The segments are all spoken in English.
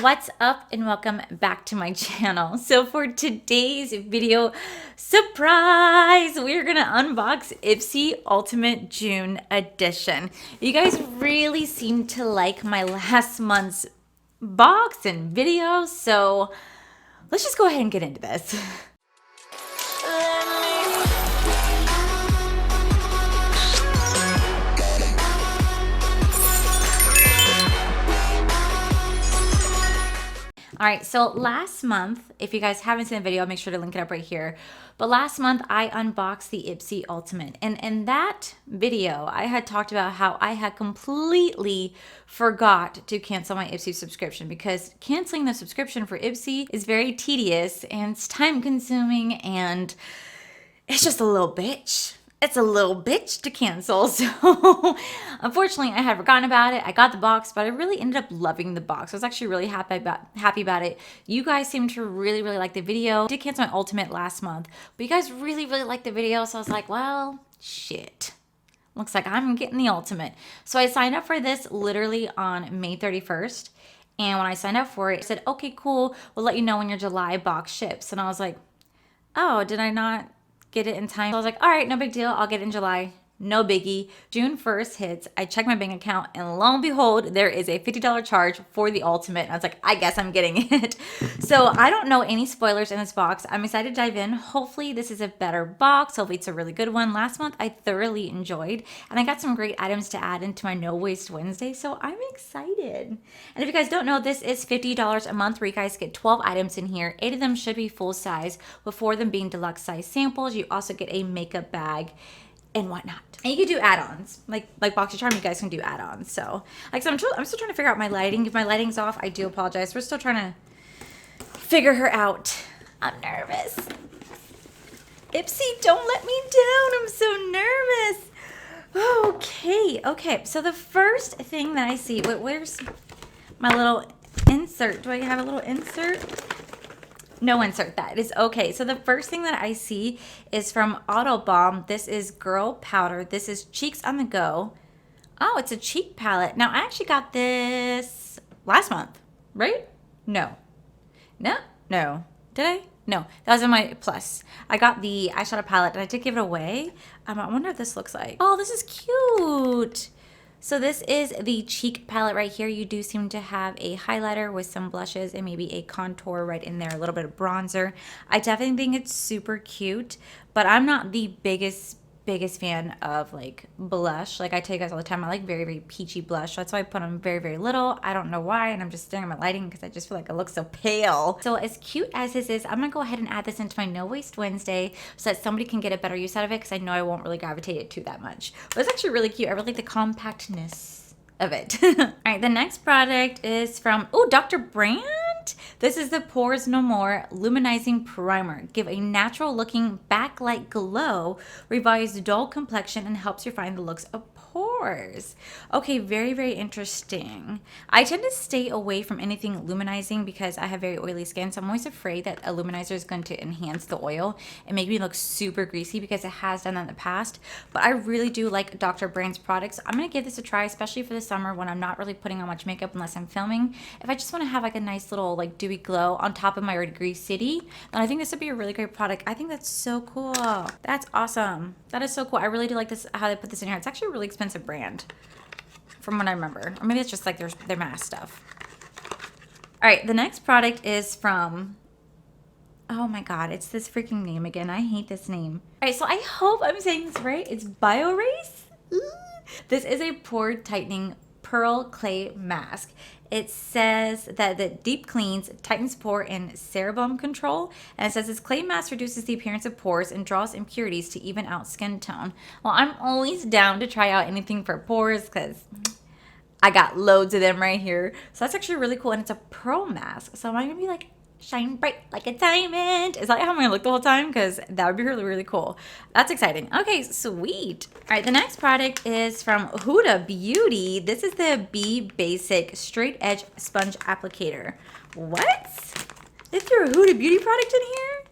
What's up and welcome back to my channel. So for today's video surprise, we're gonna unbox Ipsy Ultimate June edition. You guys really seem to like my last month's box and video, so let's just go ahead and get into this. All right, so last month, if you guys haven't seen the video, I'll make sure to link it up right here. But last month, I unboxed the Ipsy Ultimate. And in that video, I had talked about how I had completely forgot to cancel my Ipsy subscription because canceling the subscription for Ipsy is very tedious and it's time consuming and it's just a little bitch. It's a little bitch to cancel. So unfortunately, I had forgotten about it. I got the box, but I really ended up loving the box. I was actually really happy about it. You guys seem to really like the video. I did cancel my Ultimate last month, but you guys really liked the video. So I was like, well, shit. Looks like I'm getting the Ultimate. So I signed up for this literally on May 31st. And when I signed up for it, it said, okay, cool. We'll let you know when your July box ships. And I was like, oh, did I not get it in time? So I was like, all right, no big deal. I'll get it in July. No biggie. June 1st hits. I check my bank account and lo and behold, there is a $50 charge for the Ultimate. And I was like, I guess I'm getting it. So I don't know any spoilers in this box. I'm excited to dive in. Hopefully this is a better box. Hopefully it's a really good one. Last month I thoroughly enjoyed and I got some great items to add into my No Waste Wednesday. So I'm excited. And if you guys don't know, this is $50 a month where you guys get 12 items in here. 8 of them should be full size, with 4 of them being deluxe size samples. You also get a makeup bag and whatnot. And you can do add-ons. Like Boxy Charm, you guys can do add-ons. So, I'm still trying to figure out my lighting. If my lighting's off, I do apologize. We're still trying to figure her out. I'm nervous. Ipsy, don't let me down. I'm so nervous. Okay. So the first thing that I see, where's my little insert? Do I have a little insert? No insert, that is okay. So the first thing that I see is from Autobalm. This is Girl Powder. This is Cheeks on the Go. Oh, it's a cheek palette. Now, I actually got this last month, right? No. Did I? No, that was in my plus. I got the eyeshadow palette and I did give it away. I wonder what this looks like. Oh, this is cute. So this is the cheek palette right here. You do seem to have a highlighter with some blushes and maybe a contour right in there, a little bit of bronzer. I definitely think it's super cute, but I'm not the biggest fan of like blush. Like I tell you guys all the time, I like very peachy blush. That's why I put on very little. I don't know why, and I'm just staring at my lighting because I just feel like it looks so pale. So as cute as this is, I'm gonna go ahead and add this into my No Waste Wednesday so that somebody can get a better use out of it because I know I won't really gravitate it to that much. But it's actually really cute. I really like the compactness of it. All right, the next product is from Dr. Brandt. This is the Pores No More Luminizing Primer. Give a natural looking backlight glow, revives dull complexion, and helps you find the looks of pores. Okay, very interesting. I tend to stay away from anything luminizing because I have very oily skin, so I'm always afraid that a luminizer is going to enhance the oil and make me look super greasy because it has done that in the past. But I really do like Dr. Brandt's products. I'm going to give this a try, especially for the summer when I'm not really putting on much makeup unless I'm filming. If I just want to have like a nice little like dewy glow on top of my already greasy city, then I think this would be a really great product. I think that's so cool. That's awesome. That is so cool. I really do like this, how they put this in here. It's actually a really expensive brand from what I remember. Or maybe it's just like their mass stuff. All right, the next product is from, oh my God, it's this freaking name again. I hate this name. All right, so I hope I'm saying this right. It's BioRace. This is a pore tightening pearl clay mask. It says that the deep cleans, tightens pore and sebum control. And it says this clay mask reduces the appearance of pores and draws impurities to even out skin tone. Well, I'm always down to try out anything for pores because I got loads of them right here. So that's actually really cool. And it's a pearl mask. So am I going to be like shine bright like a diamond? Is that how I'm going to look the whole time? Because that would be really cool. That's exciting. Okay, sweet. All right, the next product is from Huda Beauty. This is the Be Basic Straight Edge Sponge Applicator. What? Is there a Huda Beauty product in here?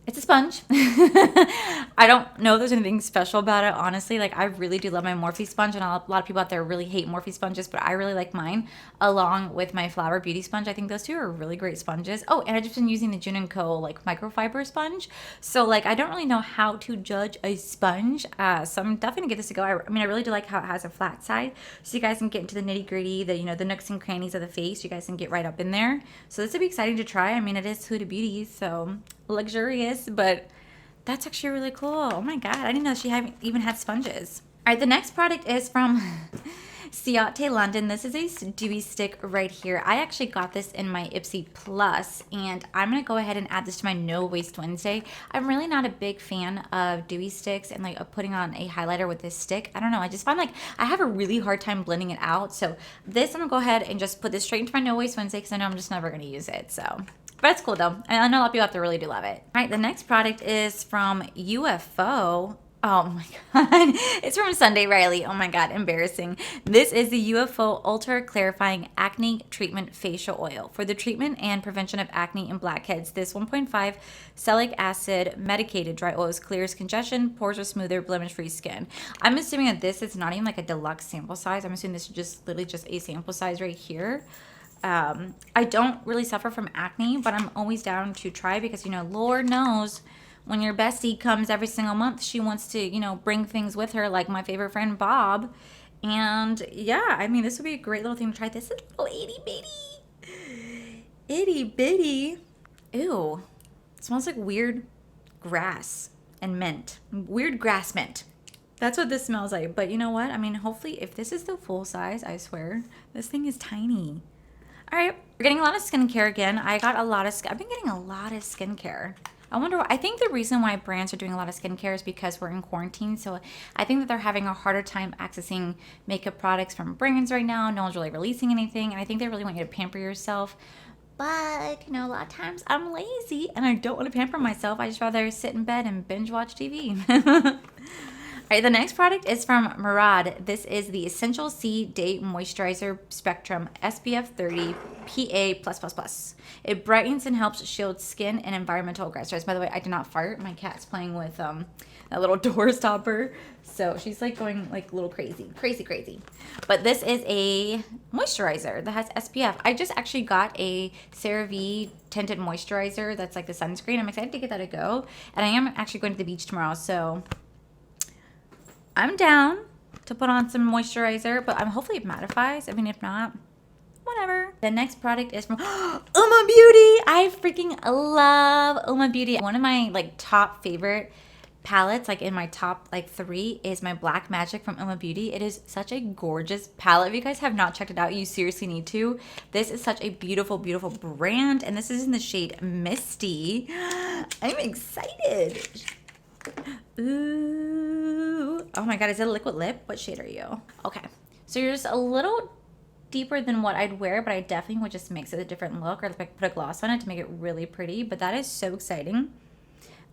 It's a sponge. I don't know if there's anything special about it, honestly. Like, I really do love my Morphe sponge, and a lot of people out there really hate Morphe sponges, but I really like mine, along with my Flower Beauty sponge. I think those two are really great sponges. Oh, and I've just been using the June & Co. like microfiber sponge. So, like, I don't really know how to judge a sponge. So I'm definitely gonna give this a go. I mean, I really do like how it has a flat side, so you guys can get into the nitty gritty, the nooks and crannies of the face. You guys can get right up in there. So this would be exciting to try. I mean, it is Huda Beauty, so luxurious, but that's actually really cool. Oh my god, I didn't know she even had sponges. All right, the next product is from Ciate London. This is a dewy stick right here. I actually got this in my Ipsy Plus, and I'm gonna go ahead and add this to my No Waste Wednesday. I'm really not a big fan of dewy sticks and like putting on a highlighter with this stick. I don't know, I just find like I have a really hard time blending it out. So this, I'm gonna go ahead and just put this straight into my No Waste Wednesday because I know I'm just never gonna use it. So. But it's cool though. I know a lot of people out there really do love it. All right, the next product is from UFO. Oh my god. It's from Sunday Riley. Oh my god, embarrassing. This is the UFO Ultra Clarifying Acne Treatment Facial Oil for the treatment and prevention of acne and blackheads. This 1.5 salicylic acid medicated dry oils clears congestion, pores are smoother, blemish-free skin. I'm assuming that this is not even like a deluxe sample size. I'm assuming this is just literally just a sample size right here. I don't really suffer from acne, but I'm always down to try because, Lord knows when your bestie comes every single month, she wants to, bring things with her, like my favorite friend Bob. And yeah, I mean, this would be a great little thing to try. This is a little itty bitty. Ew. It smells like weird grass and mint. Weird grass mint. That's what this smells like. But you know what? I mean, hopefully, if this is the full size, I swear, this thing is tiny. All right, we're getting a lot of skincare again. I've been getting a lot of skincare. I think the reason why brands are doing a lot of skincare is because we're in quarantine. So I think that they're having a harder time accessing makeup products from brands right now. No one's really releasing anything. And I think they really want you to pamper yourself. But, a lot of times I'm lazy and I don't want to pamper myself. I just rather sit in bed and binge watch TV. All right, the next product is from Murad. This is the Essential C Day Moisturizer Spectrum SPF 30 PA+++. It brightens and helps shield skin and environmental aggressors. By the way, I did not fart. My cat's playing with that little door stopper. So she's like going like a little crazy. But this is a moisturizer that has SPF. I just actually got a CeraVe tinted moisturizer that's like the sunscreen. I'm excited to get that a go. And I am actually going to the beach tomorrow, so I'm down to put on some moisturizer, but hopefully it mattifies. I mean, if not, whatever. The next product is from Uma Beauty. I freaking love Uma Beauty. One of my like top favorite palettes, like in my top like 3, is my Black Magic from Uma Beauty. It is such a gorgeous palette. If you guys have not checked it out, you seriously need to. This is such a beautiful brand, and this is in the shade Misty. I'm excited. Ooh. Oh my god, is it a liquid lip? What shade are you? Okay. So you're just a little deeper than what I'd wear, but I definitely would just mix it a different look or like put a gloss on it to make it really pretty. But that is so exciting.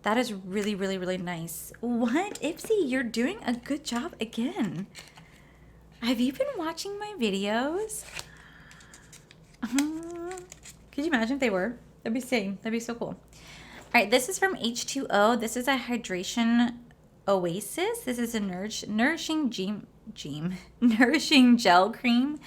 That is really nice. What? Ipsy, you're doing a good job again. Have you been watching my videos? Could you imagine if they were? That'd be insane. That'd be so cool. All right, this is from H2O. This is a hydration oasis. This is a nourishing gel cream.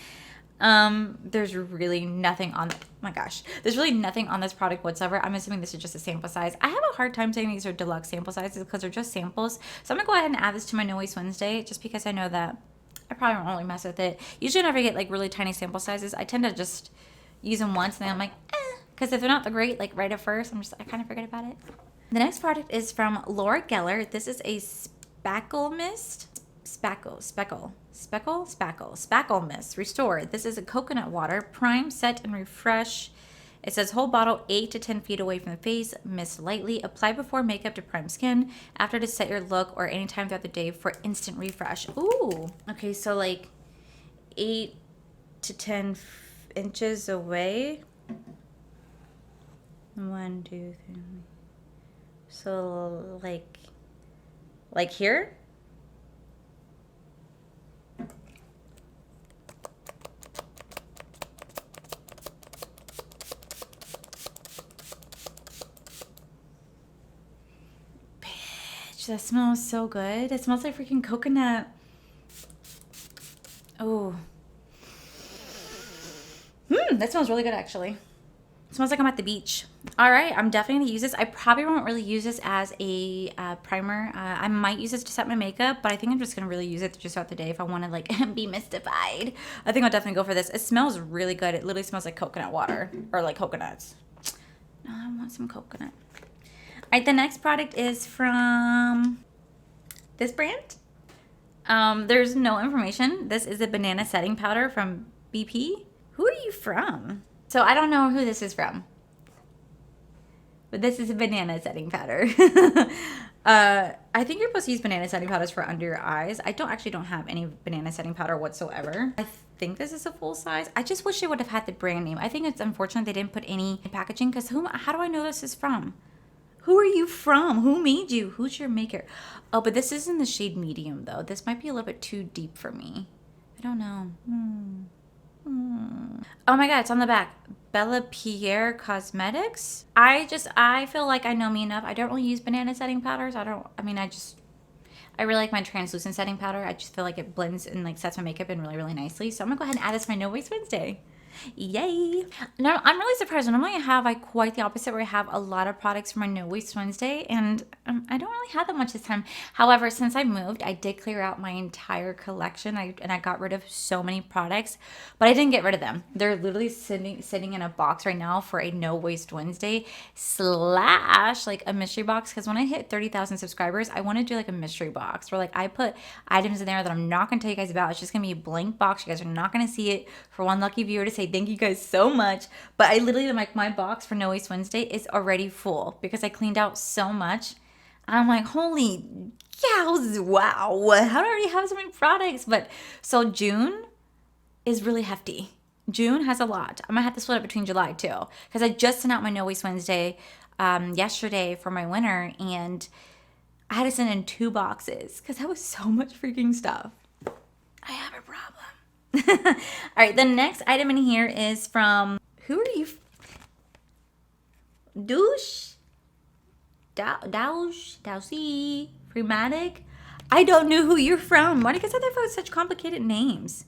There's really nothing on. Oh my gosh, there's really nothing on this product whatsoever. I'm assuming this is just a sample size. I have a hard time saying these are deluxe sample sizes because they're just samples. So I'm gonna go ahead and add this to my No Waste Wednesday just because I know that I probably won't really mess with it. Usually, whenever I get like really tiny sample sizes, I tend to just use them once and then I'm like, because if they're not great, like right at first, I kind of forget about it. The next product is from Laura Geller. This is a spackle mist. Spackle mist. Restore. This is a coconut water. Prime, set, and refresh. It says hold bottle 8 to 10 feet away from the face. Mist lightly. Apply before makeup to prime skin. After to set your look or anytime throughout the day for instant refresh. Ooh. Okay, so like 8 to 10 inches away. 1, 2, 3. So like here? that smells so good. It smells like freaking coconut. Oh. That smells really good, actually. It smells like I'm at the beach. All right, I'm definitely gonna use this. I probably won't really use this as a primer. I might use this to set my makeup, but I think I'm just gonna really use it just throughout the day if I wanna like be mystified. I think I'll definitely go for this. It smells really good. It literally smells like coconut water or like coconuts. No, I want some coconut. All right, the next product is from this brand. There's no information. This is a banana setting powder from BP. Who are you from? So I don't know who this is from, but this is a banana setting powder. I think you're supposed to use banana setting powders for under your eyes. I don't have any banana setting powder whatsoever. I think this is a full size. I just wish they would have had the brand name. I think it's unfortunate they didn't put any packaging, because how do I know this is from? Who are you from? Who made you? Who's your maker? Oh, but this is in the shade medium though. This might be a little bit too deep for me. I don't know. Oh my god, it's on the back. Bella Pierre Cosmetics. I feel like I know me enough. I don't really use banana setting powders. I really like my translucent setting powder. I just feel like it blends and like sets my makeup in really, really nicely. So I'm gonna go ahead and add this to my No Waste Wednesday. Yay. No, I'm really surprised. Normally I have like quite the opposite, where I have a lot of products for my No Waste Wednesday, and I don't really have that much this time. However, since I moved, I did clear out my entire collection, and I got rid of so many products, but I didn't get rid of them. They're literally sitting in a box right now for a No Waste Wednesday / like a mystery box, because when I hit 30,000 subscribers, I want to do like a mystery box where like I put items in there that I'm not going to tell you guys about. It's just going to be a blank box. You guys are not going to see it, for one lucky viewer to say thank you guys so much. But I literally, like, my box for No Waste Wednesday is already full because I cleaned out so much. I'm like, holy cows, wow, how do I already have so many products? But so June is really hefty. June has a lot. I'm gonna have to split it between July too, because I just sent out my No Waste Wednesday yesterday for my winter, and I had to send in 2 boxes because that was so much freaking stuff. I have a problem. All right, the next item in here is from, who are you? Dowsy, Freematic. I don't know who you're from. Why do you guys have that for such complicated names?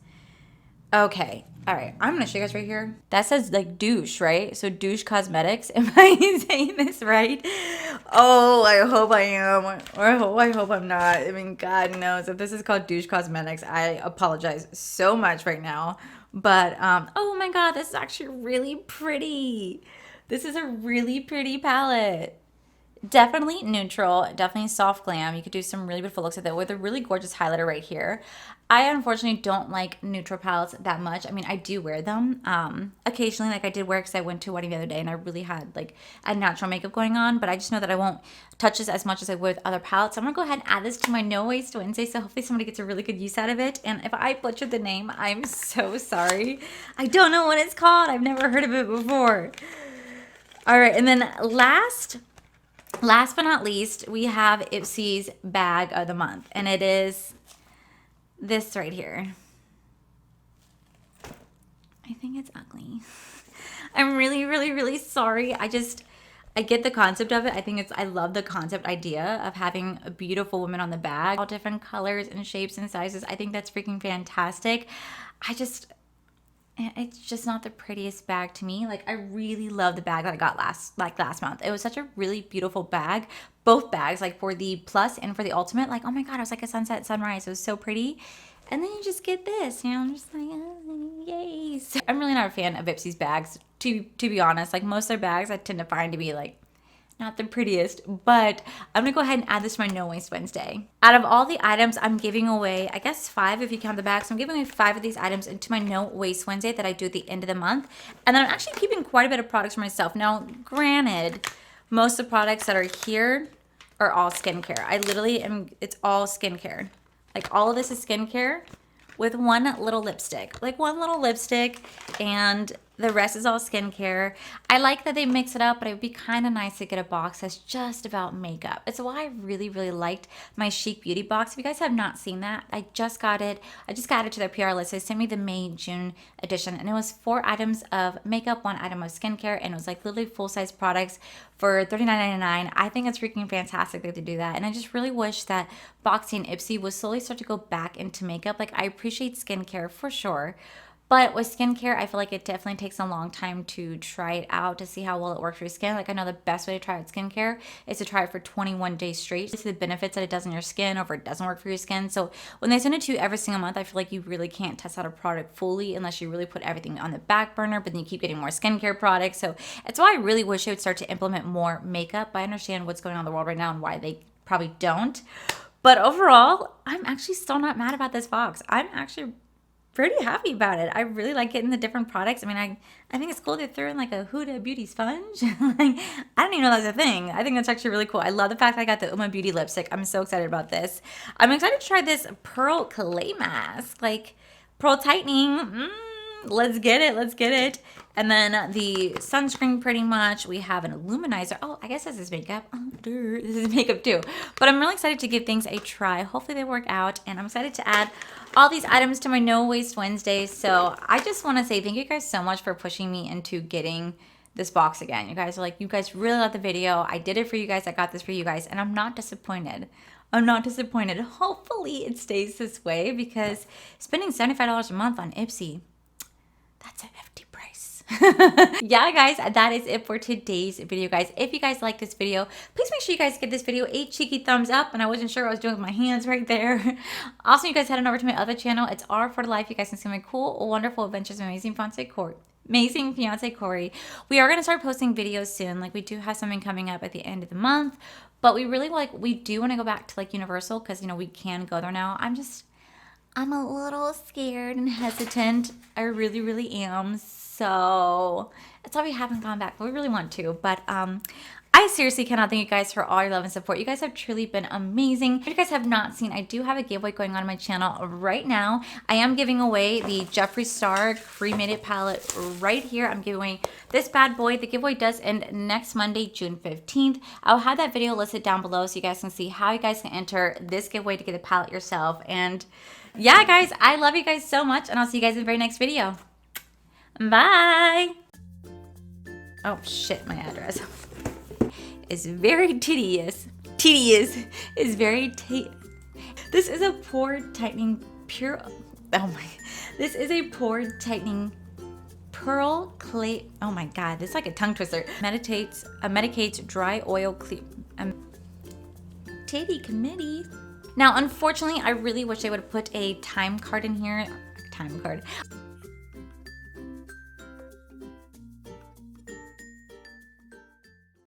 Okay, all right, I'm gonna show you guys right here. That says like douche, right? So douche cosmetics. Am I saying this right? Oh, I hope I am, or I hope I'm not. I mean, God knows if this is called douche cosmetics, I apologize so much right now. But oh my God, this is actually really pretty. This is a really pretty palette. Definitely neutral, definitely soft glam. You could do some really beautiful looks with it, with a really gorgeous highlighter right here. I unfortunately don't like neutral palettes that much. I mean, I do wear them occasionally, like I did wear, because I went to a wedding the other day and I really had like a natural makeup going on, but I just know that I won't touch this as much as I would with other palettes. So I'm gonna go ahead and add this to my No Waste Wednesday, so hopefully somebody gets a really good use out of it. And if I butchered the name, I'm so sorry. I don't know what it's called. I've never heard of it before. All right, and then last but not least, we have Ipsy's bag of the month, and it is this right here. I think it's ugly. I'm really, really, really sorry. I get the concept of it. I love the concept idea of having a beautiful woman on the bag, all different colors and shapes and sizes. I think that's freaking fantastic. It's just not the prettiest bag to me. Like, I really love the bag that I got last month. It was such a really beautiful bag. Both bags, like for the plus and for the ultimate, like, oh my God, it was like a sunset sunrise. It was so pretty. And then you just get this, you know, I'm just like, oh, yay. So I'm really not a fan of Ipsy's bags, to be honest. Like, most of their bags I tend to find to be like not the prettiest, but I'm gonna go ahead and add this to my No Waste Wednesday. Out of all the items I'm giving away, I guess 5 if you count the bags. So I'm giving away 5 of these items into my No Waste Wednesday that I do at the end of the month. And then I'm actually keeping quite a bit of products for myself. Now, granted, most of the products that are here are all skincare. It's all skincare. Like, all of this is skincare with one little lipstick. Like, one little lipstick, and The rest is all skincare. I like that they mix it up, but it would be kind of nice to get a box that's just about makeup. It's why I really, really liked my Chic Beauty box. If you guys have not seen that, I just got it. I just got it to their PR list. They sent me the May, June edition, and it was 4 items of makeup, 1 item of skincare, and it was like literally full-size products for $39.99. I think it's freaking fantastic that they do that, and I just really wish that Boxy and Ipsy would slowly start to go back into makeup. Like, I appreciate skincare for sure, but with skincare, I feel like it definitely takes a long time to try it out to see how well it works for your skin. Like, I know the best way to try out skincare is to try it for 21 days straight to see the benefits that it does on your skin, or if it doesn't work for your skin. So when they send it to you every single month, I feel like you really can't test out a product fully unless you really put everything on the back burner, but then you keep getting more skincare products. So it's why I really wish they would start to implement more makeup. I understand what's going on in the world right now and why they probably don't. But overall, I'm actually still not mad about this box. I'm actually pretty happy about it. I really like getting the different products. I mean, I think it's cool they threw in like a Huda Beauty sponge. Like, I didn't even know that was a thing. I think that's actually really cool. I love the fact that I got the Uma Beauty lipstick. I'm so excited about this. I'm excited to try this pearl clay mask, like pearl tightening. Let's get it. Let's get it. And then the sunscreen, pretty much. We have an illuminizer. Oh, I guess this is makeup. Oh, this is makeup too. But I'm really excited to give things a try. Hopefully they work out. And I'm excited to add all these items to my No Waste Wednesdays. So I just want to say thank you guys so much for pushing me into getting this box again. You guys are like, you guys really love the video. I did it for you guys. I got this for you guys. And I'm not disappointed. I'm not disappointed. Hopefully it stays this way, because spending $75 a month on Ipsy, that's a hefty price. Yeah, guys, that is it for today's video, guys. If you guys like this video, please make sure you guys give this video a cheeky thumbs up. And I wasn't sure what I was doing with my hands right there. Also, you guys head on over to my other channel. It's R for Life. You guys can see my cool, wonderful adventures with amazing fiance Corey. We are going to start posting videos soon. Like, we do have something coming up at the end of the month, but we really we do want to go back to like Universal, because, you know, we can go there now. I'm a little scared and hesitant. I really, really am. So that's why we haven't gone back. We really want to. But I seriously cannot thank you guys for all your love and support. You guys have truly been amazing. If you guys have not seen, I do have a giveaway going on my channel right now. I am giving away the Jeffree Star Cremated It palette right here. I'm giving away this bad boy. The giveaway does end next Monday, June 15th. I'll have that video listed down below so you guys can see how you guys can enter this giveaway to get the palette yourself. And yeah, guys, I love you guys so much, and I'll see you guys in the very next video. Bye. Oh shit, my address is very tedious. Is very This is a pore tightening This is a pore tightening pearl clay. Oh my god, this is like a tongue twister. Medicates dry oil clear. Titty committee. Now, unfortunately, I really wish they would have put a time card in here. Time card.